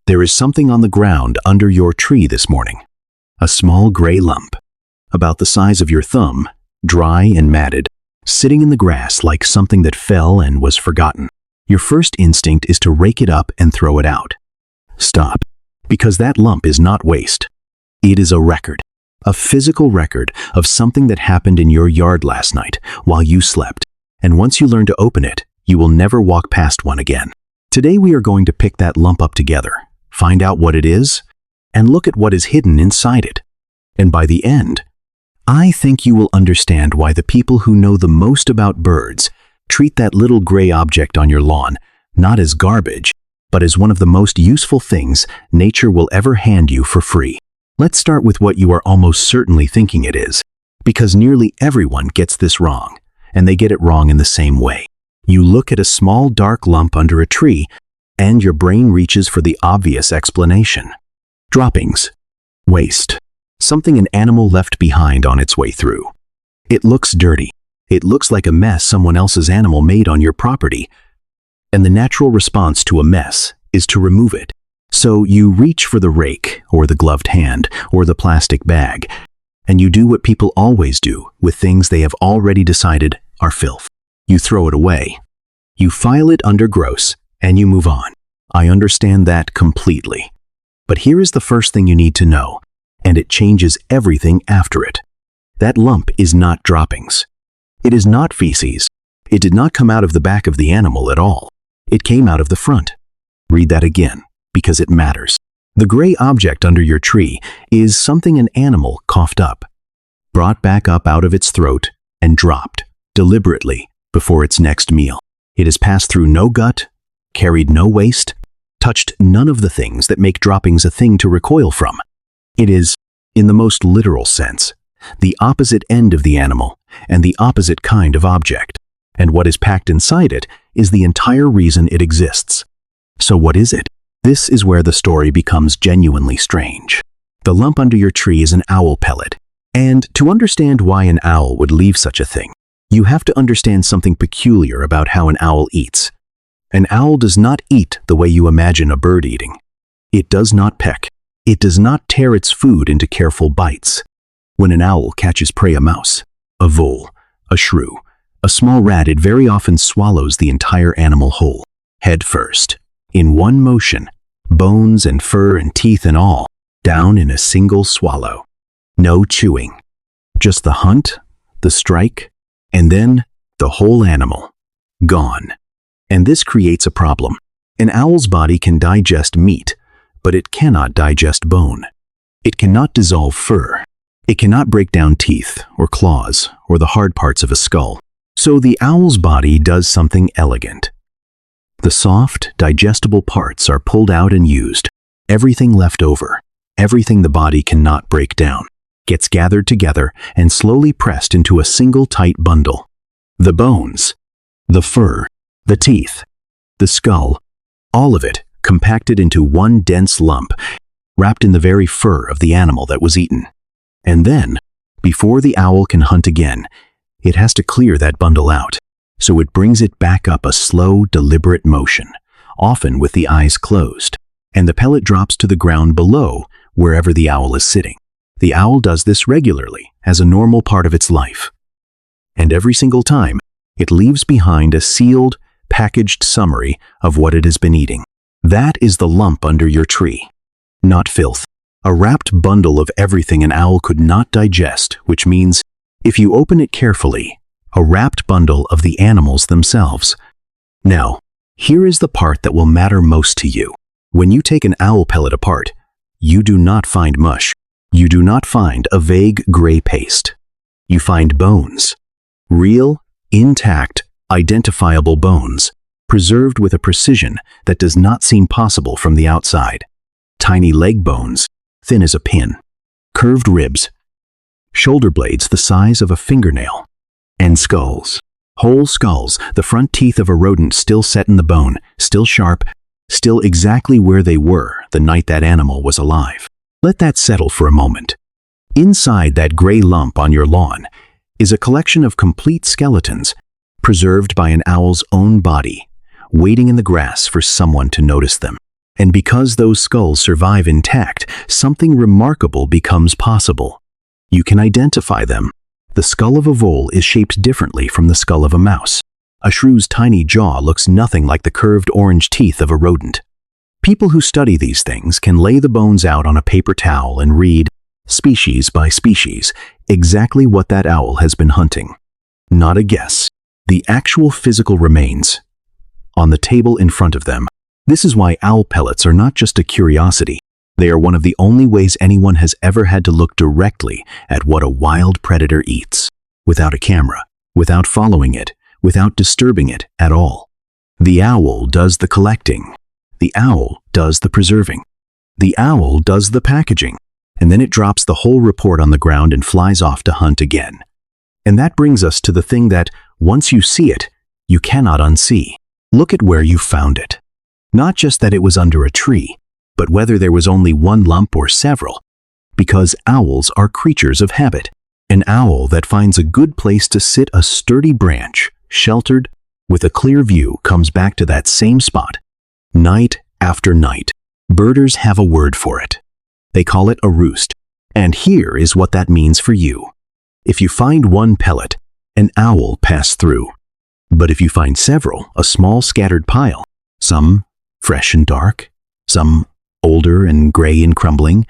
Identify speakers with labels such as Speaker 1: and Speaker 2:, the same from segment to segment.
Speaker 1: There is something on the ground under your tree this morning. A small gray lump, about the size of your thumb, dry and matted, sitting in the grass like something that fell and was forgotten. Your first instinct is to rake it up and throw it out. Stop, because that lump is not waste. It is a record, a physical record of something that happened in your yard last night while you slept. And once you learn to open it, you will never walk past one again. Today we are going to pick that lump up together, find out what it is, and look at what is hidden inside it. And by the end, I think you will understand why the people who know the most about birds treat that little gray object on your lawn not as garbage, but as one of the most useful things nature will ever hand you for free. Let's start with what you are almost certainly thinking it is, because nearly everyone gets this wrong, and they get it wrong in the same way. You look at a small dark lump under a tree, and your brain reaches for the obvious explanation. Droppings. Waste. Something an animal left behind on its way through. It looks dirty. It looks like a mess someone else's animal made on your property. And the natural response to a mess is to remove it. So you reach for the rake, or the gloved hand, or the plastic bag, and you do what people always do with things they have already decided are filth. You throw it away. You file it under gross, and you move on. I understand that completely. But here is the first thing you need to know, and it changes everything after it. That lump is not droppings. It is not feces. It did not come out of the back of the animal at all. It came out of the front. Read that again, because it matters. The gray object under your tree is something an animal coughed up, brought back up out of its throat, and dropped, deliberately, before its next meal. It has passed through no gut, carried no waste, touched none of the things that make droppings a thing to recoil from. It is, in the most literal sense, the opposite end of the animal and the opposite kind of object. And what is packed inside it is the entire reason it exists. So what is it? This is where the story becomes genuinely strange. The lump under your tree is an owl pellet. And to understand why an owl would leave such a thing, you have to understand something peculiar about how an owl eats. An owl does not eat the way you imagine a bird eating. It does not peck. It does not tear its food into careful bites. When an owl catches prey, a mouse, a vole, a shrew, a small rat, it very often swallows the entire animal whole, head first, in one motion, bones and fur and teeth and all, down in a single swallow. No chewing. Just the hunt, the strike, and then the whole animal. Gone. And this creates a problem. An owl's body can digest meat, but it cannot digest bone. It cannot dissolve fur. It cannot break down teeth or claws or the hard parts of a skull. So the owl's body does something elegant. The soft, digestible parts are pulled out and used. Everything left over, everything the body cannot break down, gets gathered together and slowly pressed into a single tight bundle. The bones, the fur, the teeth, the skull, all of it compacted into one dense lump, wrapped in the very fur of the animal that was eaten. And then, before the owl can hunt again, it has to clear that bundle out. So it brings it back up a slow, deliberate motion, often with the eyes closed, and the pellet drops to the ground below wherever the owl is sitting. The owl does this regularly as a normal part of its life. And every single time, it leaves behind a sealed, packaged summary of what it has been eating. That is the lump under your tree. Not filth. A wrapped bundle of everything an owl could not digest, which means, if you open it carefully, a wrapped bundle of the animals themselves. Now, here is the part that will matter most to you. When you take an owl pellet apart, you do not find mush. You do not find a vague gray paste. You find bones. Real, intact, identifiable bones, preserved with a precision that does not seem possible from the outside. Tiny leg bones, thin as a pin. Curved ribs. Shoulder blades the size of a fingernail. And skulls. Whole skulls, the front teeth of a rodent still set in the bone, still sharp, still exactly where they were the night that animal was alive. Let that settle for a moment. Inside that gray lump on your lawn is a collection of complete skeletons, preserved by an owl's own body, waiting in the grass for someone to notice them. And because those skulls survive intact, something remarkable becomes possible. You can identify them. The skull of a vole is shaped differently from the skull of a mouse. A shrew's tiny jaw looks nothing like the curved orange teeth of a rodent. People who study these things can lay the bones out on a paper towel and read, species by species, exactly what that owl has been hunting. Not a guess. The actual physical remains on the table in front of them. This is why owl pellets are not just a curiosity. They are one of the only ways anyone has ever had to look directly at what a wild predator eats, without a camera, without following it, without disturbing it at all. The owl does the collecting. The owl does the preserving. The owl does the packaging. And then it drops the whole report on the ground and flies off to hunt again. And that brings us to the thing that, once you see it, you cannot unsee. Look at where you found it. Not just that it was under a tree, but whether there was only one lump or several. Because owls are creatures of habit. An owl that finds a good place to sit a sturdy branch, sheltered, with a clear view, comes back to that same spot, night after night. Birders have a word for it. They call it a roost. And here is what that means for you. If you find one pellet, an owl passed through. But if you find several, a small scattered pile, some fresh and dark, some older and gray and crumbling,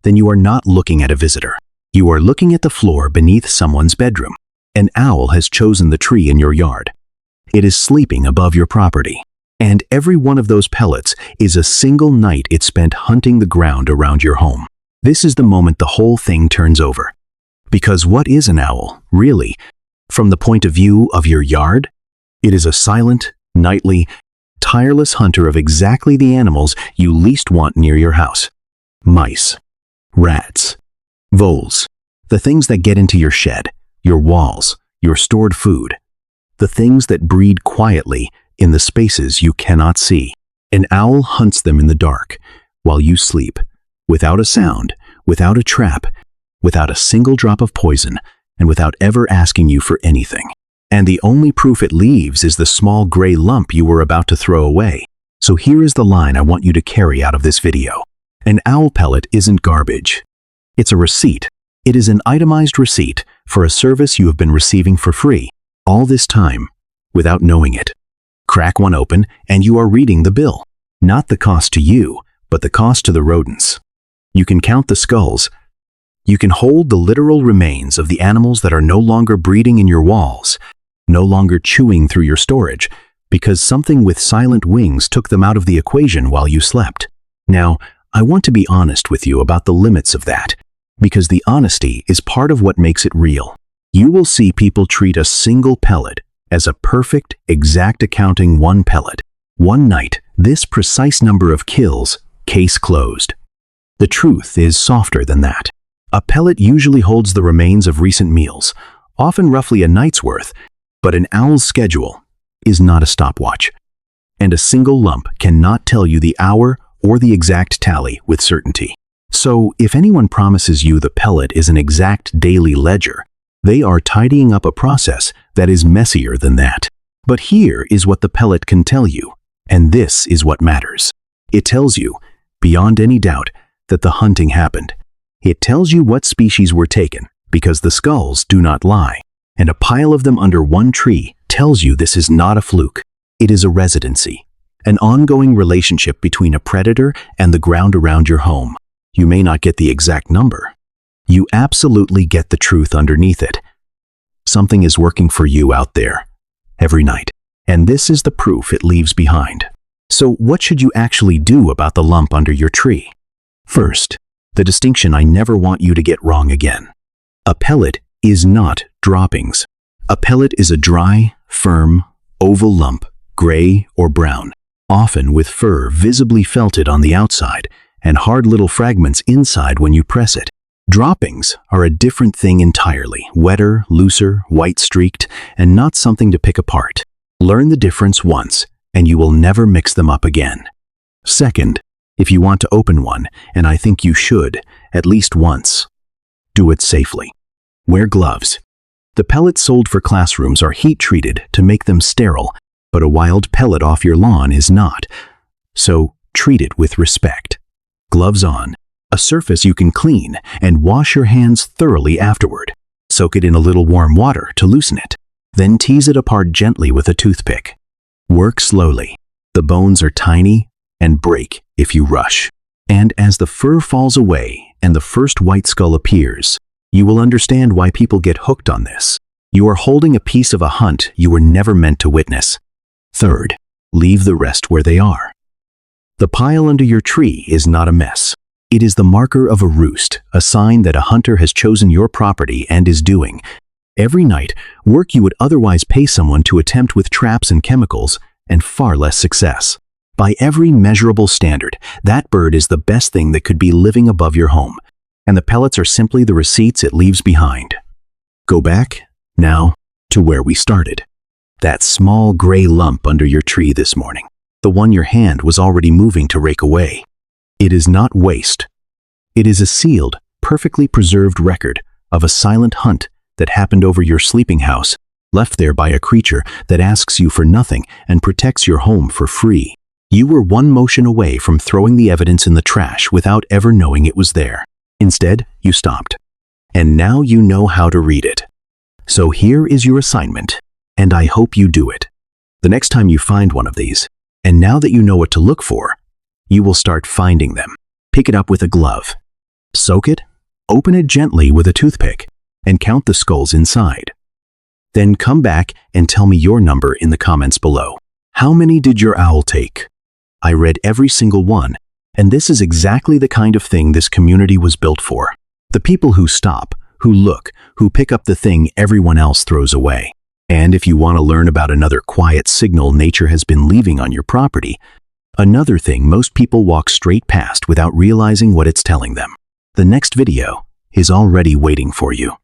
Speaker 1: then you are not looking at a visitor. You are looking at the floor beneath someone's bedroom. An owl has chosen the tree in your yard. It is sleeping above your property. And every one of those pellets is a single night it spent hunting the ground around your home. This is the moment the whole thing turns over. Because what is an owl, really? From the point of view of your yard, it is a silent, nightly, tireless hunter of exactly the animals you least want near your house. Mice, rats, voles, the things that get into your shed, your walls, your stored food, the things that breed quietly in the spaces you cannot see. An owl hunts them in the dark, while you sleep, without a sound, without a trap, without a single drop of poison, and without ever asking you for anything. And the only proof it leaves is the small gray lump you were about to throw away. So here is the line I want you to carry out of this video. An owl pellet isn't garbage. It's a receipt. It is an itemized receipt for a service you have been receiving for free all this time without knowing it. Crack one open and you are reading the bill. Not the cost to you, but the cost to the rodents. You can count the skulls. You can hold the literal remains of the animals that are no longer breeding in your walls, no longer chewing through your storage, because something with silent wings took them out of the equation while you slept. Now, I want to be honest with you about the limits of that, because the honesty is part of what makes it real. You will see people treat a single pellet as a perfect, exact accounting one pellet. One night, this precise number of kills, case closed. The truth is softer than that. A pellet usually holds the remains of recent meals, often roughly a night's worth, but an owl's schedule is not a stopwatch. And a single lump cannot tell you the hour or the exact tally with certainty. So, if anyone promises you the pellet is an exact daily ledger, they are tidying up a process that is messier than that. But here is what the pellet can tell you, and this is what matters. It tells you, beyond any doubt, that the hunting happened. It tells you what species were taken, because the skulls do not lie. And a pile of them under one tree tells you this is not a fluke. It is a residency, an ongoing relationship between a predator and the ground around your home. You may not get the exact number. You absolutely get the truth underneath it. Something is working for you out there, every night. And this is the proof it leaves behind. So what should you actually do about the lump under your tree? First, the distinction I never want you to get wrong again. A pellet is not droppings. A pellet is a dry, firm, oval lump, gray or brown, often with fur visibly felted on the outside and hard little fragments inside when you press it. Droppings are a different thing entirely, wetter, looser, white-streaked, and not something to pick apart. Learn the difference once, and you will never mix them up again. Second, if you want to open one, and I think you should, at least once, do it safely. Wear gloves. The pellets sold for classrooms are heat-treated to make them sterile, but a wild pellet off your lawn is not. So Treat it with respect. Gloves on, a surface you can clean, and wash your hands thoroughly afterward. Soak it in a little warm water to loosen it. Then tease it apart gently with a toothpick. Work slowly. The bones are tiny and break if you rush. And as the fur falls away and the first white skull appears, you will understand why people get hooked on this. You are holding a piece of a hunt you were never meant to witness. Third, leave the rest where they are. The pile under your tree is not a mess. It is the marker of a roost, a sign that a hunter has chosen your property and is doing, every night, work you would otherwise pay someone to attempt with traps and chemicals, and far less success. By every measurable standard, that bird is the best thing that could be living above your home, and the pellets are simply the receipts it leaves behind. Go back, now, to where we started. That small gray lump under your tree this morning, the one your hand was already moving to rake away. It is not waste. It is a sealed, perfectly preserved record of a silent hunt that happened over your sleeping house, left there by a creature that asks you for nothing and protects your home for free. You were one motion away from throwing the evidence in the trash without ever knowing it was there. Instead, you stopped. And now you know how to read it. So here is your assignment, and I hope you do it. The next time you find one of these, and now that you know what to look for, you will start finding them. Pick it up with a glove. Soak it, open it gently with a toothpick, and count the skulls inside. Then come back and tell me your number in the comments below. How many did your owl take? I read every single one, and this is exactly the kind of thing this community was built for. The people who stop, who look, who pick up the thing everyone else throws away. And if you want to learn about another quiet signal nature has been leaving on your property, another thing most people walk straight past without realizing what it's telling them, the next video is already waiting for you.